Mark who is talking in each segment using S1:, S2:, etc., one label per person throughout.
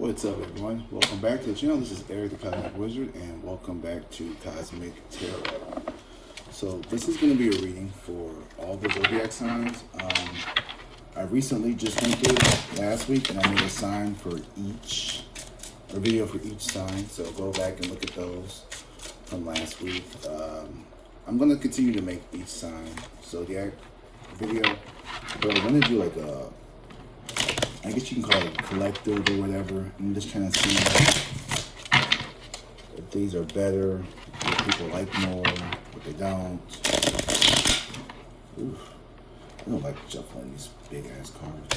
S1: What's up, everyone? Welcome back to the channel. This is Eric the Cosmic Wizard, and welcome back to Cosmic Tarot. So this is going to be a reading for all the zodiac signs. I recently just went through last week, and I made a sign for a video for each sign. So go back and look at those from last week. I'm going to continue to make each sign zodiac video, but I'm going to do like I guess you can call it collective or whatever. I'm just trying to see if these are better, what people like more, what they don't. Oof. I don't like shuffling these big ass cards.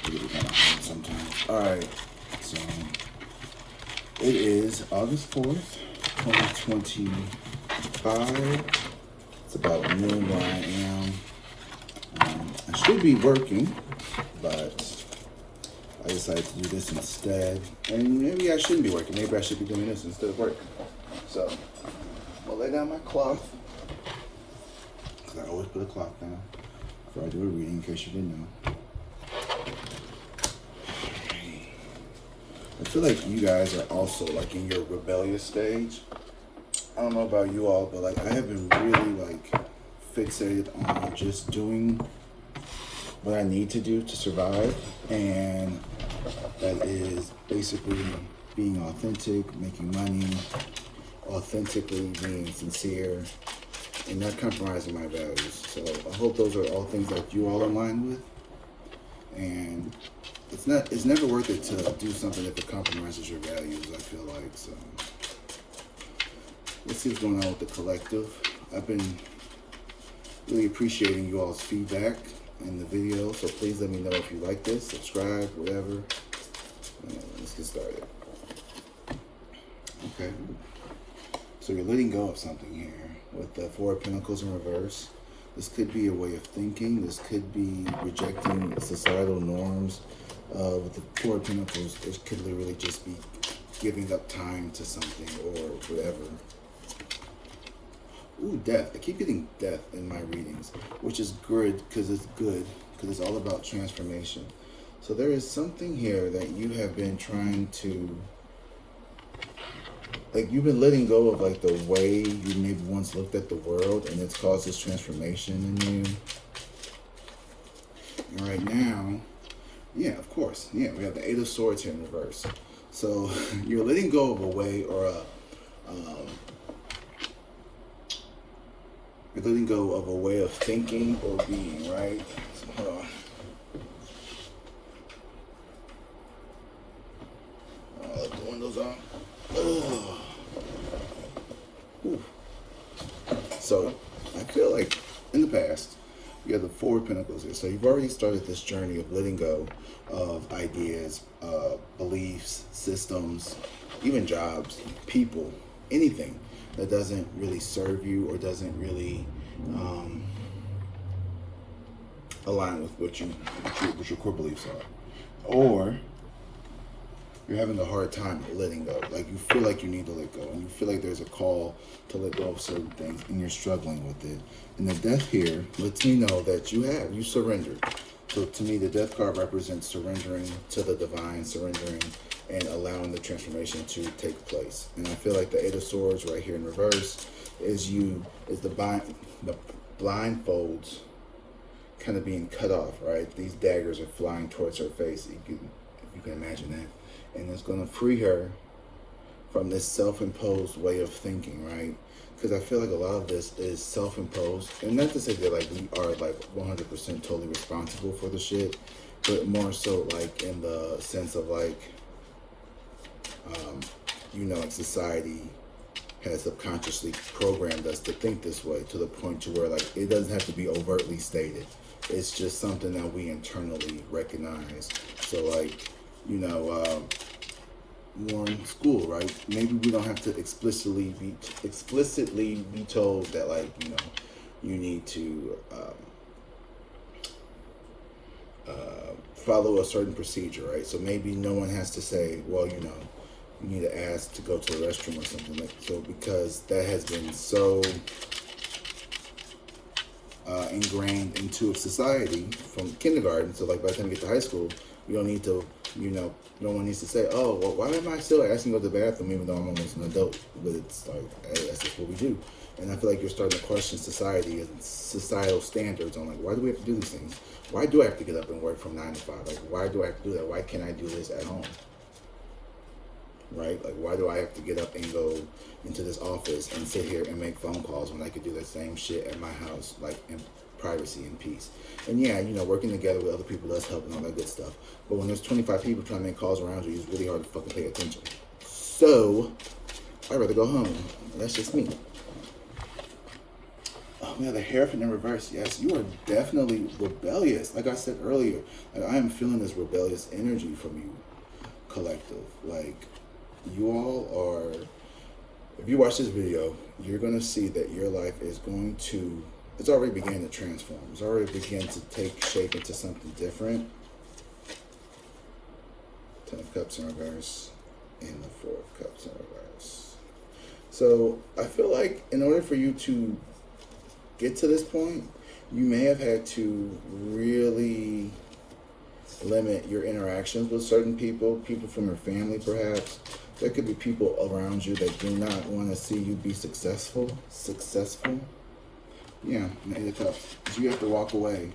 S1: They get kind of hard sometimes. Alright, so it is August 4th, 2025. It's about noon where I am. I should be working, but I decided to do this instead. And maybe I shouldn't be working. Maybe I should be doing this instead of working. So, I'll lay down my cloth. Because I always put a cloth down before I do a reading, in case you didn't know. I feel like you guys are also like in your rebellious stage. I don't know about you all, but like I have been really like fixated on just doing what I need to do to survive, and that is basically being authentic, making money, authentically being sincere, and not compromising my values. So I hope those are all things that you all align with, and it's never worth it to do something if it compromises your values, I feel like. So let's see what's going on with the collective. I've been really appreciating you all's feedback in the video, so please let me know if you like this, subscribe, whatever. Let's get started. Okay, so you're letting go of something here with the Four of Pentacles in reverse. This could be a way of thinking. This could be rejecting societal norms. With the Four of Pentacles, it could literally just be giving up time to something or whatever. Ooh, death. I keep getting death in my readings, which is good because it's all about transformation. So there is something here that you have been trying to, like you've been letting go of like the way you maybe once looked at the world, and it's caused this transformation in you. And right now, yeah, of course, yeah, we have the Eight of Swords here in reverse. So you're letting go of a way or you're letting go of a way of thinking or being, right? So, hold on. Let the windows on. So, I feel like in the past, you have the Four of Pentacles here. So you've already started this journey of letting go of ideas, beliefs, systems, even jobs, people, anything that doesn't really serve you or doesn't really align with what your core beliefs are. Or you're having a hard time letting go. Like you feel like you need to let go, and you feel like there's a call to let go of certain things, and you're struggling with it. And the death here lets me know that you surrendered. So to me, the death card represents surrendering to the divine, surrendering and allowing the transformation to take place. And I feel like the Eight of Swords right here in reverse is the blindfolds kind of being cut off, right? These daggers are flying towards her face, if you can imagine that. And it's going to free her from this self-imposed way of thinking, right? Because I feel like a lot of this is self-imposed. And not to say that like we are like 100% totally responsible for the shit, but more so like in the sense of like, like society has subconsciously programmed us to think this way to the point to where like it doesn't have to be overtly stated. It's just something that we internally recognize. So like, more in school, right? Maybe we don't have to explicitly be told that like, you need to follow a certain procedure, right? So maybe no one has to say, well, you need to ask to go to the restroom or something like so, because that has been so ingrained into society from kindergarten. So like by the time you get to high school, you don't need to No one needs to say, "Oh, well, why am I still asking to go to the bathroom even though I'm almost an adult?" But it's like, hey, that's just what we do. And I feel like you're starting to question society and societal standards on like, why do we have to do these things? Why do I have to get up and work from 9 to 5? Like, why do I have to do that? Why can't I do this at home? Right? Like, why do I have to get up and go into this office and sit here and make phone calls when I could do the same shit at my house, like in privacy and peace? And yeah, working together with other people does help and all that good stuff. But when there's 25 people trying to make calls around you, it's really hard to fucking pay attention. So, I'd rather go home. That's just me. Oh, yeah, the hairpin in reverse. Yes, you are definitely rebellious. Like I said earlier, like, I am feeling this rebellious energy from you, collective. Like, you all are, if you watch this video, you're going to see that your life is going to, it's already beginning to transform. It's already beginning to take shape into something different. 10 of Cups in reverse and the 4 of Cups in reverse. So I feel like in order for you to get to this point, you may have had to really limit your interactions with certain people from your family perhaps. There could be people around you that do not want to see you be successful. Yeah, the 8 of Cups. So you have to walk away.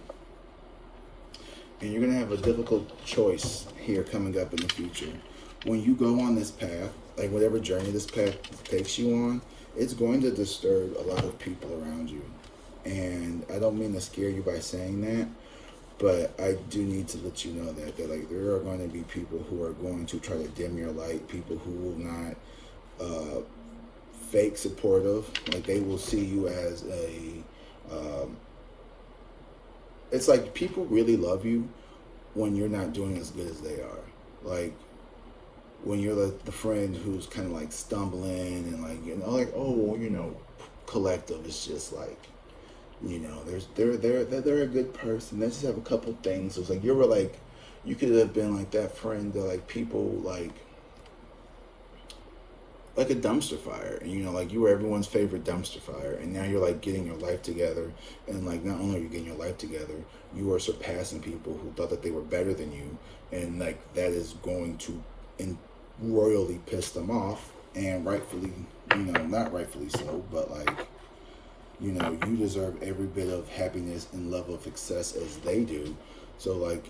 S1: And you're going to have a difficult choice here coming up in the future. When you go on this path, like whatever journey this path takes you on, it's going to disturb a lot of people around you. And I don't mean to scare you by saying that, but I do need to let you know that like there are going to be people who are going to try to dim your light, people who will not fake supportive. Like they will see you as a it's like people really love you when you're not doing as good as they are. Like when you're the friend who's kind of like stumbling and like, like, oh, collective is just like, they're a good person. They just have a couple things. It's like you could have been like that friend that like people like a dumpster fire, and like you were everyone's favorite dumpster fire, and now you're like getting your life together, and like not only are you getting your life together, you are surpassing people who thought that they were better than you, and like that is going to royally piss them off, and rightfully, not rightfully so, but like, you deserve every bit of happiness and level of success as they do. So like,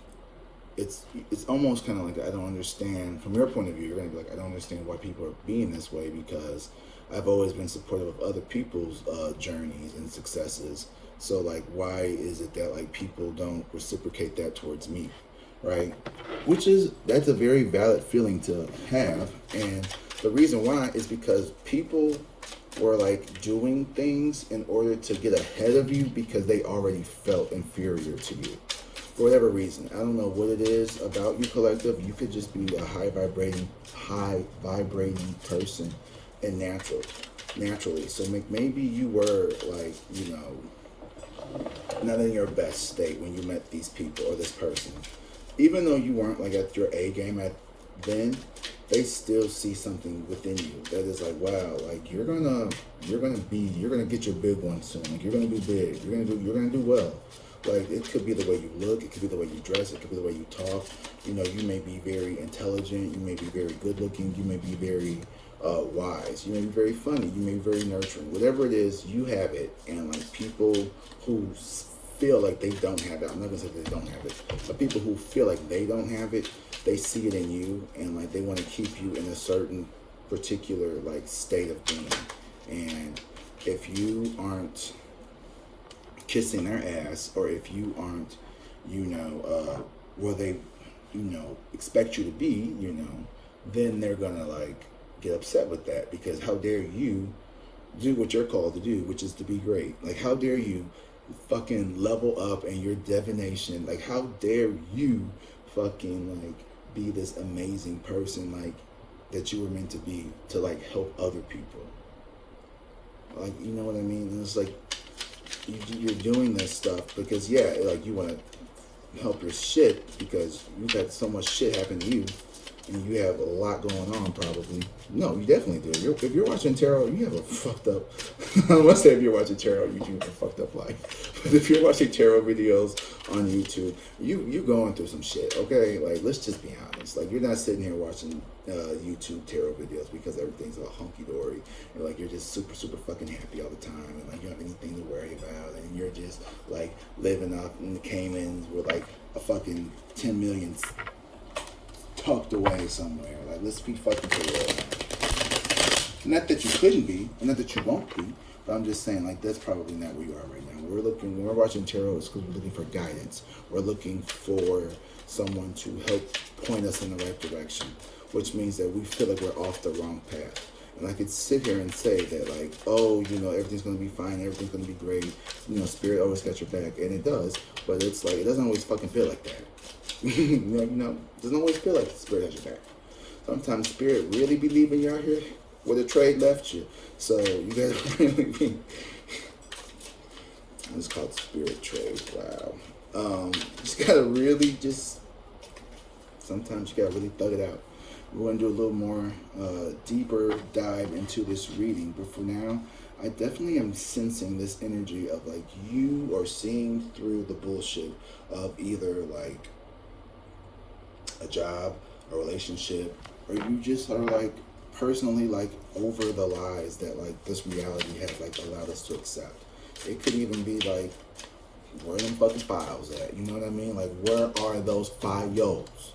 S1: it's almost kind of like, I don't understand, from your point of view, you're going to be like, I don't understand why people are being this way, because I've always been supportive of other people's journeys and successes. So like, why is it that like people don't reciprocate that towards me, right? That's a very valid feeling to have. And the reason why is because people were like doing things in order to get ahead of you because they already felt inferior to you. For whatever reason, I don't know what it is about you, collective. You could just be a high vibrating person, and naturally. So maybe you were like, not in your best state when you met these people or this person. Even though you weren't like at your A game then, they still see something within you that is like, wow, like you're gonna get your big one soon. Like you're gonna be big. You're gonna do well. Like, it could be the way you look, it could be the way you dress, it could be the way you talk. You may be very intelligent, you may be very good looking, you may be very wise, you may be very funny, you may be very nurturing. Whatever it is, you have it. And like people who feel like they don't have it, I'm not gonna say they don't have it, but people who feel like they don't have it, they see it in you, and like they want to keep you in a certain particular like state of being. And if you aren't kissing their ass, or if you aren't, where they, expect you to be, then they're gonna like get upset with that, because how dare you do what you're called to do, which is to be great. Like, how dare you fucking level up in your divination? Like, how dare you fucking like be this amazing person like that you were meant to be, to like help other people. Like, you know what I mean? And it's like, you're doing this stuff because, like you want to help your shit because you've had so much shit happen to you. and you have a lot going on, probably. No, you definitely do. If you're watching tarot, you have a fucked up. I must say, if you're watching tarot, you have a fucked up life. But if you're watching tarot videos on YouTube, you going through some shit. Okay, like let's just be honest. Like you're not sitting here watching YouTube tarot videos because everything's all hunky dory and like you're just super fucking happy all the time and like you don't have anything to worry about and you're just like living up in the Caymans with like a fucking 10 million tucked away somewhere. Like, let's be fucking for real. Not that you couldn't be, and not that you won't be, but I'm just saying, like, that's probably not where you are right now. When we're watching tarot, it's because we're looking for guidance. We're looking for someone to help point us in the right direction, which means that we feel like we're off the wrong path. And I could sit here and say that, like, oh, everything's going to be fine, everything's going to be great, Spirit always got your back, and it does, but it's like, it doesn't always fucking feel like that. It doesn't always feel like the Spirit has your back. Sometimes Spirit really be leaving you out here where the trade left you. So you gotta really be. It's called Spirit Trade. Wow. Just gotta really sometimes you gotta really thug it out. We're gonna do a little more deeper dive into this reading, but for now, I definitely am sensing this energy of like you are seeing through the bullshit of either like a job, a relationship, or you just are like personally like over the lies that like this reality has like allowed us to accept. It could even be like, where are them fucking files at? You know what I mean? Like, where are those files?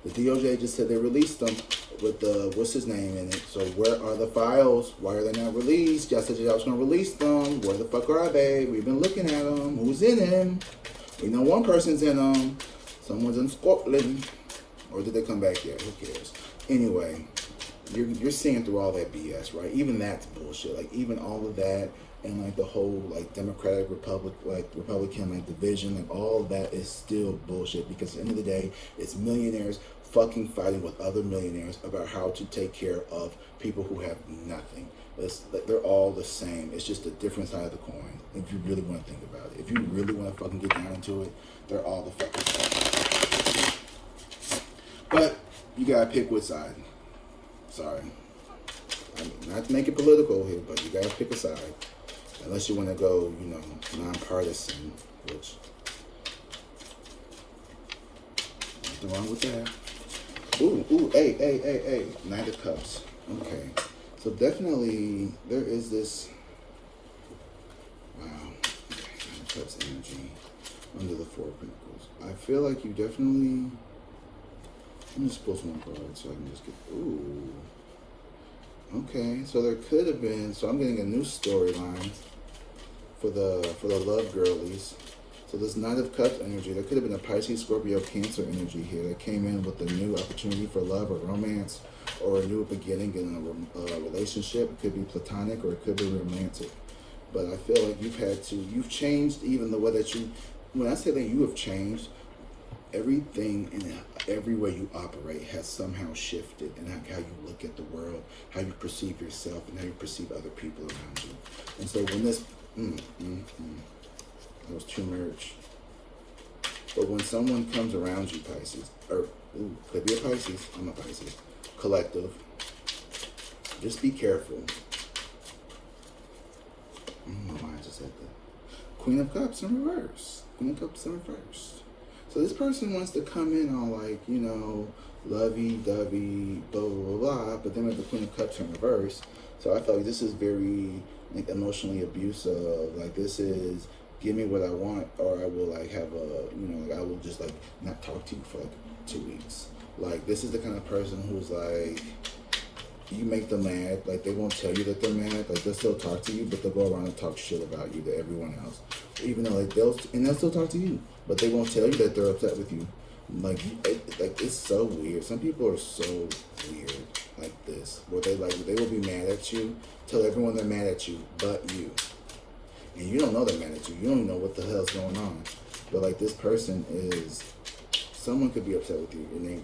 S1: The DOJ just said they released them with the, what's his name in it. So where are the files? Why are they not released? Y'all said y'all was going to release them. Where the fuck are they? We've been looking at them. Who's in them? We know one person's in them. Someone's in Scotland. Or did they come back yet? Who cares? Anyway, you're seeing through all that BS, right? Even that's bullshit. Like, even all of that and, like, the whole, like, Democratic, Republican, like, division, like, all of that is still bullshit because at the end of the day, it's millionaires fucking fighting with other millionaires about how to take care of people who have nothing. They're all the same. It's just a different side of the coin, if you really want to think about it. If you really want to fucking get down into it, they're all the fucking same. But you gotta pick which side. Sorry. I mean, not to make it political here, but you gotta pick a side. Unless you want to go, nonpartisan, which nothing wrong with that. Ooh, hey. Knight of Cups. Okay. So definitely there is this, wow, okay, Knight of Cups energy under the Four of Pentacles. I feel like you definitely, let me just pull some more cards so I can just get, ooh. Okay, so there could have been, so I'm getting a new storyline for the love girlies. So this Knight of Cups energy, there could have been a Pisces, Scorpio, Cancer energy here that came in with a new opportunity for love or romance or a new beginning in a relationship. It could be platonic or it could be romantic. But I feel like you've changed even the way that when I say that you have changed, everything and every way you operate has somehow shifted in how you look at the world, how you perceive yourself, and how you perceive other people around you. And so when this, that was too much. But when someone comes around you, Pisces, or could be a Pisces, I'm a Pisces, collective, just be careful. I don't know why I just said that. Queen of Cups in reverse. Queen of Cups in reverse. So this person wants to come in all like, lovey-dovey, blah, blah, blah, blah, but then with the Queen of Cups in reverse. So I felt like this is very like emotionally abusive. Like this is, give me what I want or I will like have I will just like not talk to you for like 2 weeks. Like this is the kind of person who's like, you make them mad, like they won't tell you that they're mad, like they'll still talk to you, but they'll go around and talk shit about you to everyone else. Even though like they'll still talk to you, but they won't tell you that they're upset with you. Like it's so weird. Some people are so weird like this, where they will be mad at you, tell everyone they're mad at you, but you. And you don't know they're mad at you. You don't know what the hell's going on. But like this person someone could be upset with you, and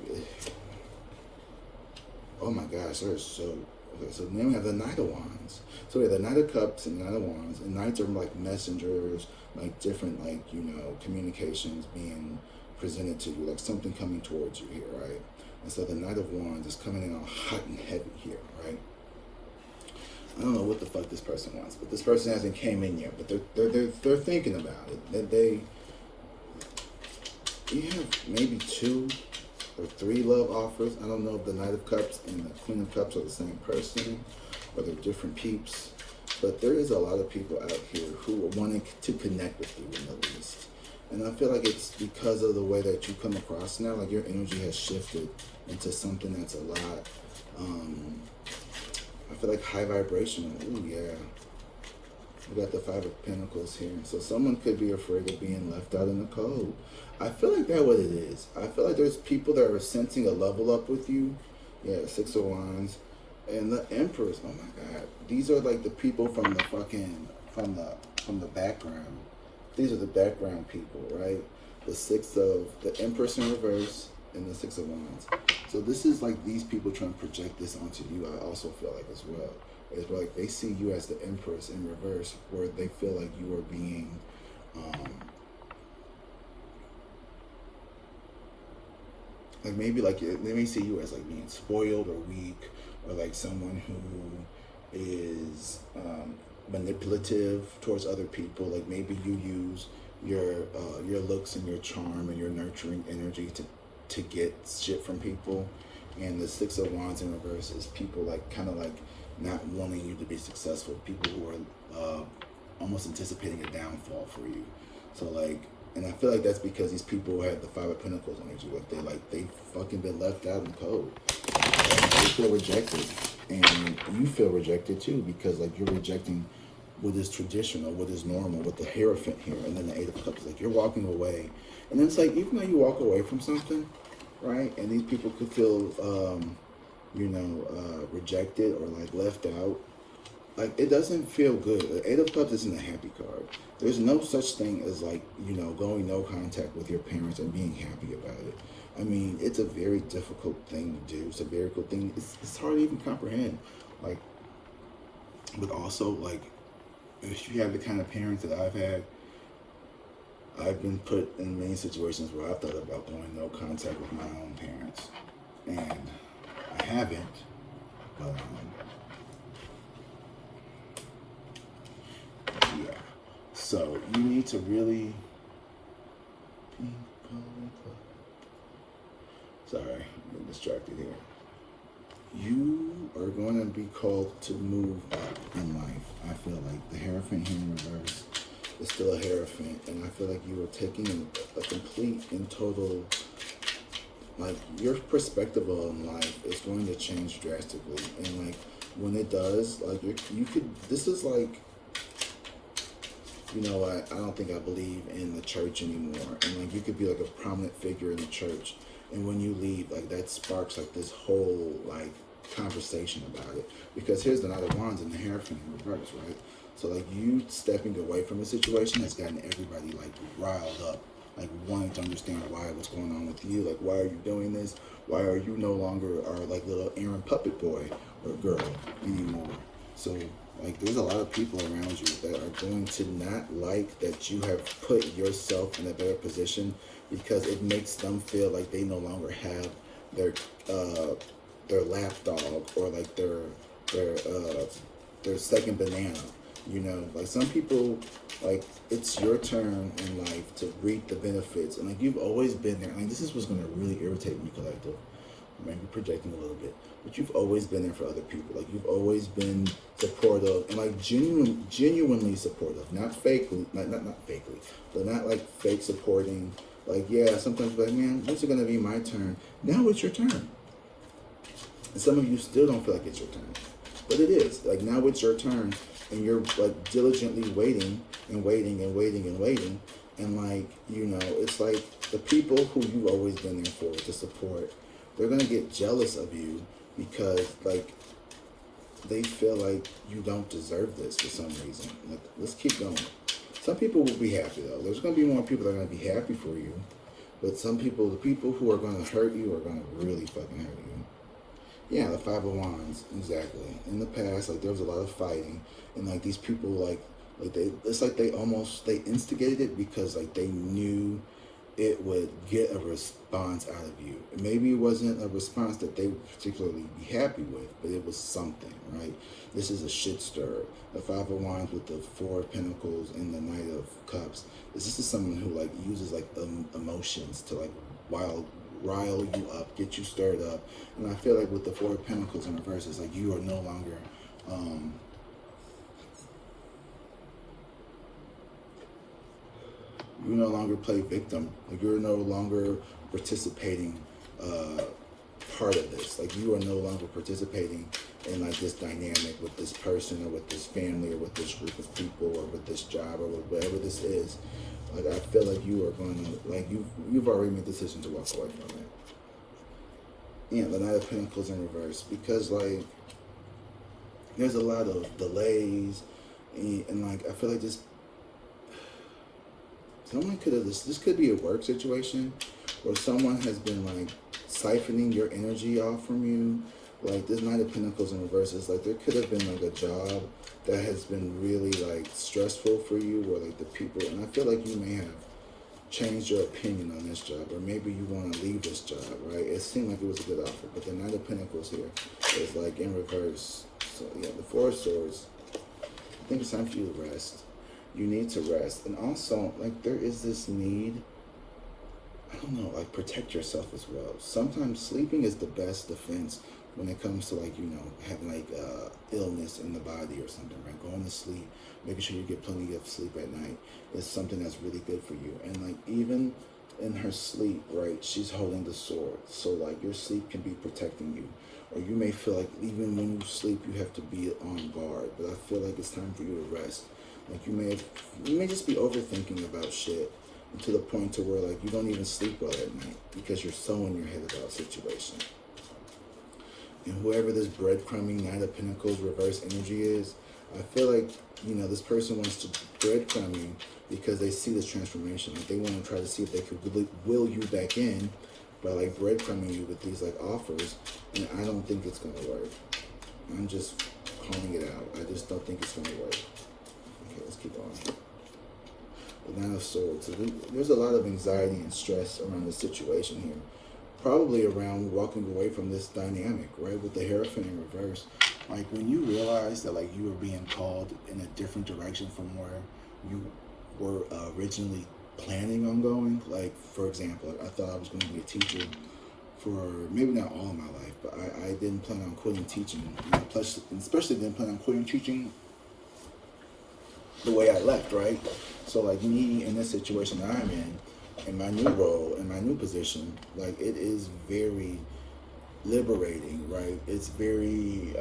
S1: oh my gosh, they're so. Okay, so then we have the Knight of Wands. So we have the Knight of Cups and the Knight of Wands. And Knights are like messengers, like different, communications being presented to you, like something coming towards you here, right? And So the Knight of Wands is coming in all hot and heavy here, right? I don't know what the fuck this person wants, but this person hasn't came in yet. But they're thinking about it. You have maybe 2 or 3 love offers. I don't know if the Knight of Cups and the Queen of Cups are the same person, or they're different peeps. But there is a lot of people out here who are wanting to connect with you in the least. And I feel like it's because of the way that you come across now. Like your energy has shifted into something that's a lot, I feel like high vibrational. Ooh, yeah. We got the 5 of Pentacles here. So someone could be afraid of being left out in the cold. I feel like that's what it is. I feel like there's people that are sensing a level up with you. Yeah, 6 of Wands. And the Empress, oh my God. These are like the people from the fucking, from the background. These are the background people, right? The Empress in reverse and the 6 of Wands. So this is like these people trying to project this onto you, I also feel like as well. It's like they see you as the Empress in reverse, where they feel like you are being, like maybe like they may see you as like being spoiled or weak, or like someone who is manipulative towards other people. Like maybe you use your looks and your charm and your nurturing energy to get shit from people. And the 6 of Wands in reverse is people like kind of like not wanting you to be successful, people who are almost anticipating a downfall for you. So like, and I feel like that's because these people have the 5 of Pentacles energy. Like they fucking been left out in the cold. They feel rejected, and you feel rejected too, because like you're rejecting what is traditional, what is normal, with the Hierophant here, and then the 8 of Cups. Like you're walking away, and then it's like even though you walk away from something, right? And these people could feel, rejected or like left out. Like it doesn't feel good. The 8 of Cups isn't a happy card. There's no such thing as like, going no contact with your parents and being happy about it. I mean, it's a very difficult thing to do. It's a very cool thing. It's hard to even comprehend. Like, but also like, if you have the kind of parents that I've had, I've been put in many situations where I've thought about going no contact with my own parents, and I haven't. But yeah. So you need to really. Sorry, I'm distracted here. You are going to be called to move up in life. I feel like the Hierophant here in reverse is still a Hierophant, and I feel like you are taking a complete and total, like your perspective on life is going to change drastically. And like when it does, like you could, this is like, I don't think I believe in the church anymore. And like you could be like a prominent figure in the church, and when you leave, like that sparks like this whole like conversation about it. Because here's the Knight of Wands and the Hierophant in reverse, right? So like you stepping away from a situation has gotten everybody like riled up, like wanting to understand what's going on with you. Like, why are you doing this? Why are you no longer our like little Aaron puppet boy or girl anymore? So like there's a lot of people around you that are going to not like that you have put yourself in a better position, because it makes them feel like they no longer have their lapdog, or like their second banana. Like some people, like it's your turn in life to reap the benefits, and like you've always been there. Like this is what's gonna really irritate me, collective. Maybe projecting a little bit, but you've always been there for other people. Like you've always been supportive, and like genuinely supportive, not fakely, not fakely, but not like fake supporting. Like, yeah, sometimes you're like, man, when's it gonna be my turn? Now it's your turn. And some of you still don't feel like it's your turn, but it is. Like now it's your turn, and you're like diligently waiting and waiting and waiting and waiting, and like it's like the people who you've always been there for to support, they're gonna get jealous of you because like they feel like you don't deserve this for some reason. Like, let's keep going. Some people will be happy though. There's gonna be more people that are gonna be happy for you, but some people, the people who are gonna hurt you, are gonna really fucking hurt you. Yeah, the 5 of Wands, exactly. In the past, like there was a lot of fighting, and like these people, like they, it's like they instigated it because like they knew it would get a response out of you. Maybe it wasn't a response that they would particularly be happy with, but it was something, right? This is a shit stir. The Five of Wands with the Four of Pentacles and the Knight of Cups. This is someone who like uses like emotions to like rile you up, get you stirred up. And I feel like with the Four of Pentacles in reverse, it's like you are no longer you no longer play victim. Like you're no longer participating part of this. Like you are no longer participating in like this dynamic with this person or with this family or with this group of people or with this job or with whatever this is. Like I feel like you are going to like you've already made the decision to walk away from it. Yeah, the Knight of Pentacles in reverse, because like there's a lot of delays and like I feel like someone could have this could be a work situation where someone has been like siphoning your energy off from you. Like this Knight of Pentacles in reverse is like there could have been like a job that has been really like stressful for you, where like the people, and I feel like you may have changed your opinion on this job, or maybe you want to leave this job, right? It seemed like it was a good offer, but the Knight of Pentacles here is like in reverse. So yeah, the Four of Swords. I think it's time for you to rest. You need to rest. And also, like, there is this need, I don't know, like, protect yourself as well. Sometimes sleeping is the best defense when it comes to, like, you know, having, like, illness in the body or something, right? Going to sleep, making sure you get plenty of sleep at night is something that's really good for you. And, like, even in her sleep, right, she's holding the sword. So, like, your sleep can be protecting you. Or you may feel like even when you sleep, you have to be on guard. But I feel like it's time for you to rest. Like you may just be overthinking about shit, and to the point to where like you don't even sleep well at night because you're so in your head about situation. And whoever this breadcrumbing Knight of Pentacles reverse energy is, I feel like, you know, this person wants to breadcrumb you because they see this transformation. Like they want to try to see if they could really will you back in by like breadcrumbing you with these like offers, and I don't think it's gonna work. I'm just calling it out. I just don't think it's gonna work. Okay, let's keep on. The Nine of Swords. So there's a lot of anxiety and stress around the situation here. Probably around walking away from this dynamic, right? With the Hierophant in reverse. Like when you realize that like you were being called in a different direction from where you were originally planning on going. Like for example, I thought I was going to be a teacher for maybe not all of my life, but I didn't plan on quitting teaching. You know, plus, especially didn't plan on quitting teaching the way I left, right? So like me in this situation that I'm in my new role, in my new position, like it is very liberating, right? It's very,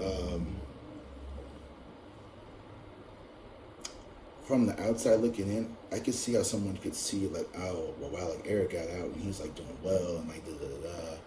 S1: from the outside looking in, I could see how someone could see like, oh, well, wow, like Eric got out and he's like doing well and like da-da-da-da.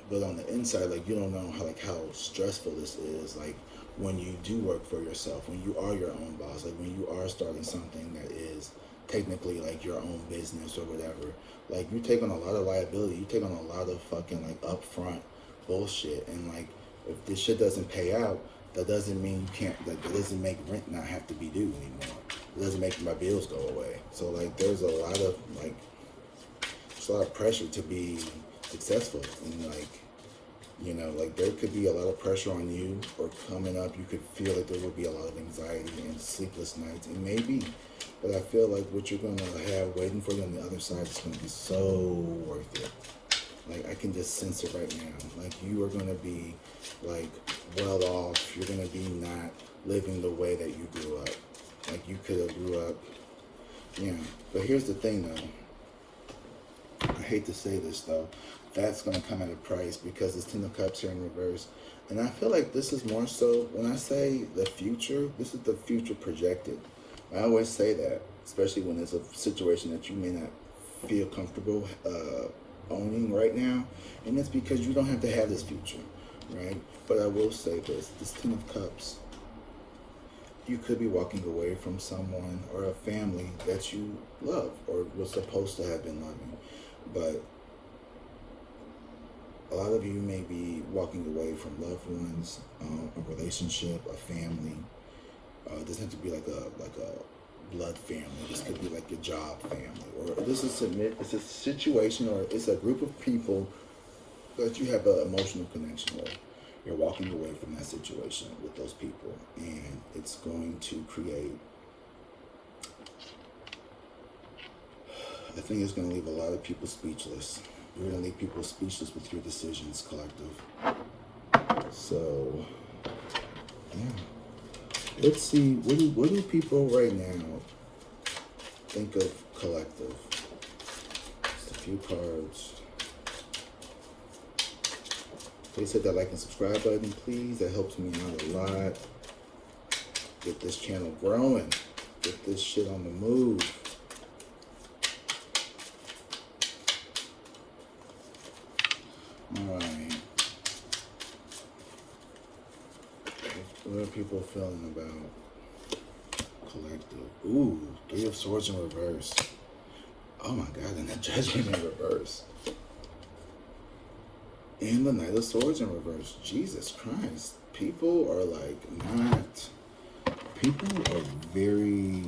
S1: But on the inside, like you don't know how stressful this is, like when you do work for yourself, when you are your own boss, like when you are starting something that is technically like your own business or whatever. Like you take on a lot of liability, you take on a lot of fucking like upfront bullshit, and like if this shit doesn't pay out, that doesn't mean you can't, like that doesn't make rent not have to be due anymore. It doesn't make my bills go away. So like there's a lot of like, there's a lot of pressure to be successful, and like, you know, like there could be a lot of pressure on you, or coming up you could feel like there would be a lot of anxiety and sleepless nights, and maybe, but I feel like what you're gonna have waiting for you on the other side is gonna be so worth it. Like I can just sense it right now. Like you are gonna be like well off. You're gonna be not living the way that you grew up. Like you could have grew up, yeah. But here's the thing though. I hate to say this though. That's gonna come at a price because it's Ten of Cups here in reverse. And I feel like this is more so, when I say the future, this is the future projected. I always say that, especially when it's a situation that you may not feel comfortable owning right now. And it's because you don't have to have this future, right? But I will say this Ten of Cups, you could be walking away from someone or a family that you love or was supposed to have been loving. But a lot of you may be walking away from loved ones, a relationship, a family. It doesn't have to be like a blood family. This could be like your job family, or this is it's a situation, or it's a group of people that you have an emotional connection with. You're walking away from that situation with those people, and it's going to create. I think it's going to leave a lot of people speechless. You're going to leave people speechless with your decisions, collective. So, yeah. Let's see. What do people right now think of collective? Just a few cards. Please hit that like and subscribe button, please. That helps me out a lot. Get this channel growing. Get this shit on the move. Alright. What are people feeling about collective? Ooh, Three of Swords in reverse. Oh my god, and the Judgment in reverse. And the Knight of Swords in reverse. Jesus Christ. People are like not. People are very.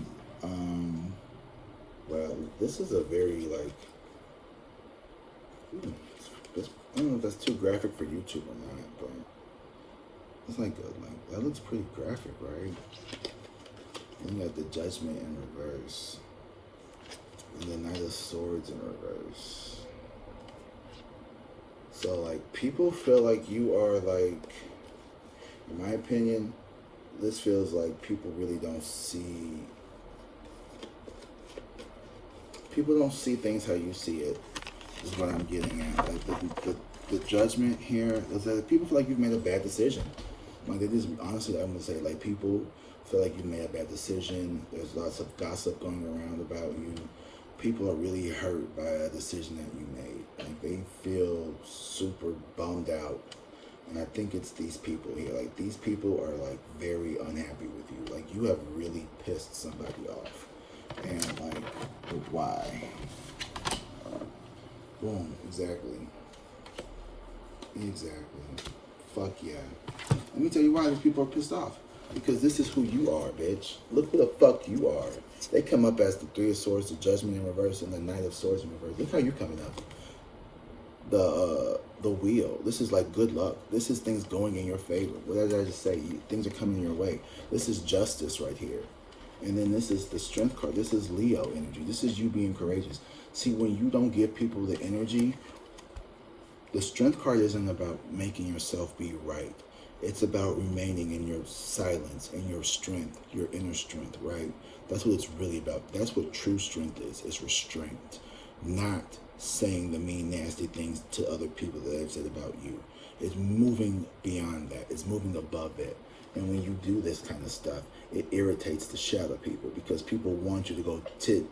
S1: Well, this is a very like. I don't know if that's too graphic for YouTube or not, but it's like that looks pretty graphic, right? And you got the Judgment in reverse, and the Knight of Swords in reverse. So like people feel like you are like, in my opinion, this feels like people really don't see. People don't see things how you see it. Is what I'm getting at. Like the judgment here is that people feel like you've made a bad decision. Like it is honestly, I'm gonna say like people feel like you've made a bad decision. There's lots of gossip going around about you. People are really hurt by a decision that you made. Like they feel super bummed out. And I think it's these people here. Like these people are like very unhappy with you. Like you have really pissed somebody off. And like, why? Boom, exactly. Exactly. Fuck yeah. Let me tell you why these people are pissed off. Because this is who you are, bitch. Look who the fuck you are. They come up as the Three of Swords, the Judgment in reverse, and the Knight of Swords in reverse. Look how you're coming up. The wheel. This is like good luck. This is things going in your favor. What did I just say? Things are coming your way. This is justice right here. And then this is the Strength card. This is Leo energy. This is you being courageous. See, when you don't give people the energy, the Strength card isn't about making yourself be right. It's about remaining in your silence and your strength, your inner strength, right? That's what it's really about. That's what true strength is. It's restraint. Not saying the mean, nasty things to other people that they've said about you. It's moving beyond that. It's moving above it. And when you do this kind of stuff, it irritates the shit out of people because people want you to go tit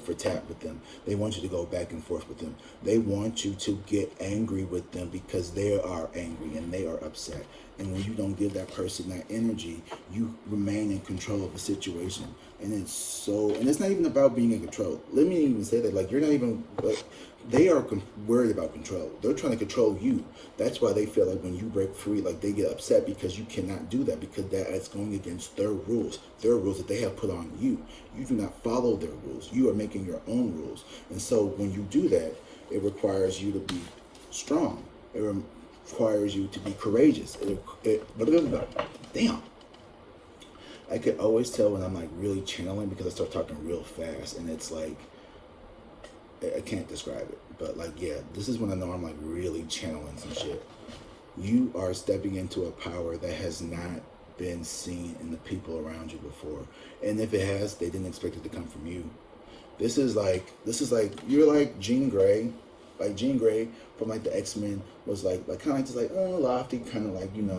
S1: for tat with them. They want you to go back and forth with them. They want you to get angry with them because they are angry and they are upset. And when you don't give that person that energy, you remain in control of the situation. And it's not even about being in control. Let me even say that, like, you're not even, like, they are worried about control. They're trying to control you. That's why they feel like when you break free, like they get upset because you cannot do that because that is going against their rules that they have put on you. You do not follow their rules. You are making your own rules. And so when you do that, it requires you to be strong. It requires you to be courageous. Damn. I could always tell when I'm like really channeling because I start talking real fast and it's like, I can't describe it, but like, yeah, this is when I know I'm like really channeling some shit. You are stepping into a power that has not been seen in the people around you before. And if it has, they didn't expect it to come from you. This is like, you're like Jean Grey. Like Jean Grey from like the X-Men was like kind of like just like, lofty, kind of like, no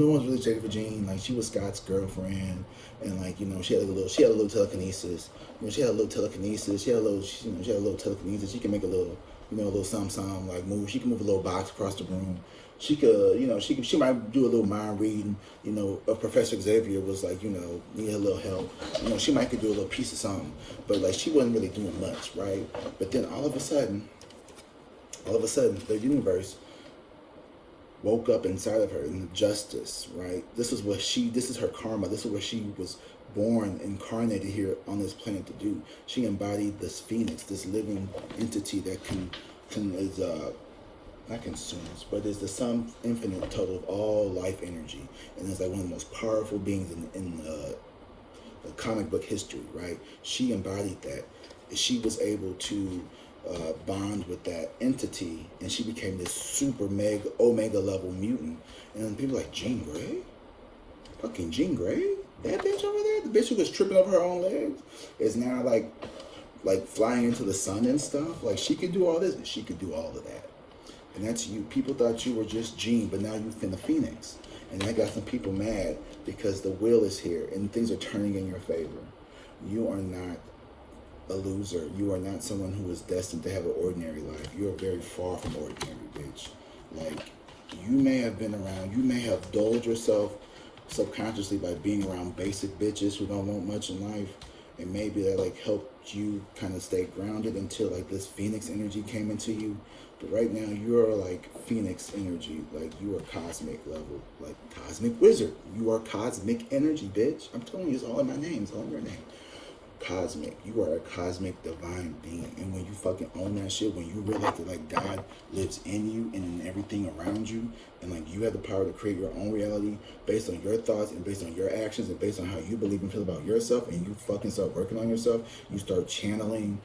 S1: one's really checking for Jean. Like she was Scott's girlfriend. And like, she had a little telekinesis. She had a little telekinesis. She had a little telekinesis. She can make a little, a little something like move. She can move a little box across the room. She could, she might do a little mind reading. If Professor Xavier was like, need a little help. She might could do a little piece of something. But like, she wasn't really doing much, right? But then all of a sudden, the universe woke up inside of her in the justice, right? This is her karma. This is where she was born, incarnated here on this planet to do. She embodied this phoenix, this living entity that is not consumes, but is the sum infinite total of all life energy, and is like one of the most powerful beings in the comic book history, right? She embodied that. She was able to bond with that entity, and she became this super mega omega level mutant. And then people are like, Jean Grey? Fucking Jean Grey? That bitch over there? The bitch who was tripping over her own legs is now like flying into the sun and stuff. Like, she could do all this, and she could do all of that. And that's you. People thought you were just Jean, but now you've been the Phoenix. And that got some people mad because the will is here and things are turning in your favor. You are not a loser. You are not someone who is destined to have an ordinary life. You are very far from ordinary, bitch. Like, you may have been around, you may have dulled yourself subconsciously by being around basic bitches who don't want much in life. And maybe that like helped you kind of stay grounded until like this Phoenix energy came into you. But right now you're like Phoenix energy. Like, you are cosmic level, like cosmic wizard. You are cosmic energy, bitch. I'm telling you, it's all in my name. It's all in your name. Cosmic. You are a cosmic divine being. And when you fucking own that shit, when you realize that like God lives in you and in everything around you, and like you have the power to create your own reality based on your thoughts and based on your actions and based on how you believe and feel about yourself, and you fucking start working on yourself, you start channeling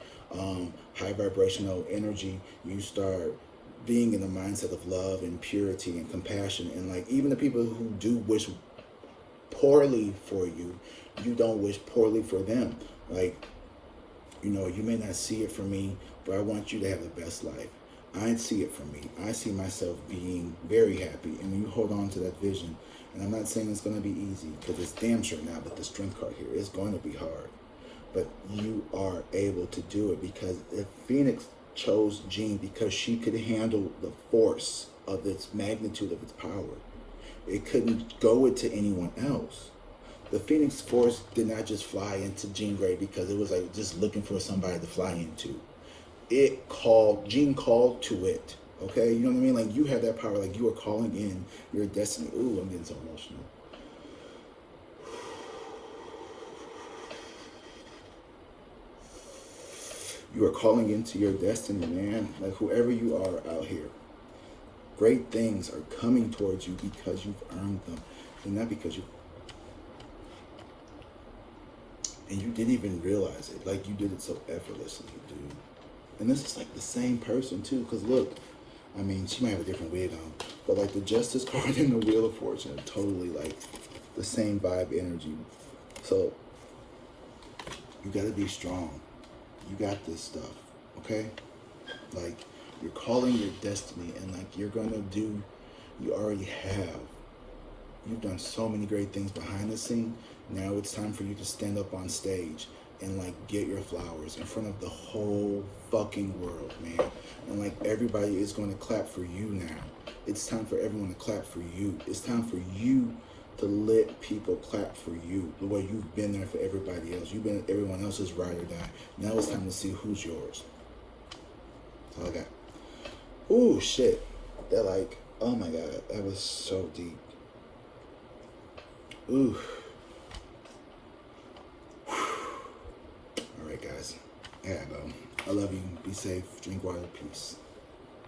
S1: high vibrational energy, you start being in the mindset of love and purity and compassion, and like even the people who do wish poorly for you, you don't wish poorly for them. Like, you know, you may not see it for me, but I want you to have the best life. I see it for me. I see myself being very happy. And when you hold on to that vision, and I'm not saying it's going to be easy, because it's damn sure now with the strength card here, it's going to be hard. But you are able to do it, because if Phoenix chose Jean because she could handle the force of its magnitude of its power, it couldn't go into anyone else. The Phoenix Force did not just fly into Jean Grey because it was like just looking for somebody to fly into. Jean called to it. Okay, you know what I mean? Like, you have that power. Like, you are calling in your destiny. Ooh, I'm getting so emotional. You are calling into your destiny, man. Like, whoever you are out here, great things are coming towards you because you've earned them, and not because you. And you didn't even realize it. Like, you did it so effortlessly, dude. And this is like the same person too, because look, I mean, she might have a different wig on, but like the Justice card and the Wheel of Fortune are totally like the same vibe energy. So you gotta be strong. You got this stuff, okay? Like, you're calling your destiny, and like you're gonna do, you already have. You've done so many great things behind the scene. Now it's time for you to stand up on stage and like get your flowers in front of the whole fucking world, man. And like everybody is going to clap for you now. It's time for everyone to clap for you. It's time for you to let people clap for you the way you've been there for everybody else. You've been everyone else's ride or die. Now it's time to see who's yours. That's all I got. Ooh, shit. They're like, oh my God, that was so deep. Ooh. All right, guys. I gotta go. I love you. Be safe. Drink water. Peace.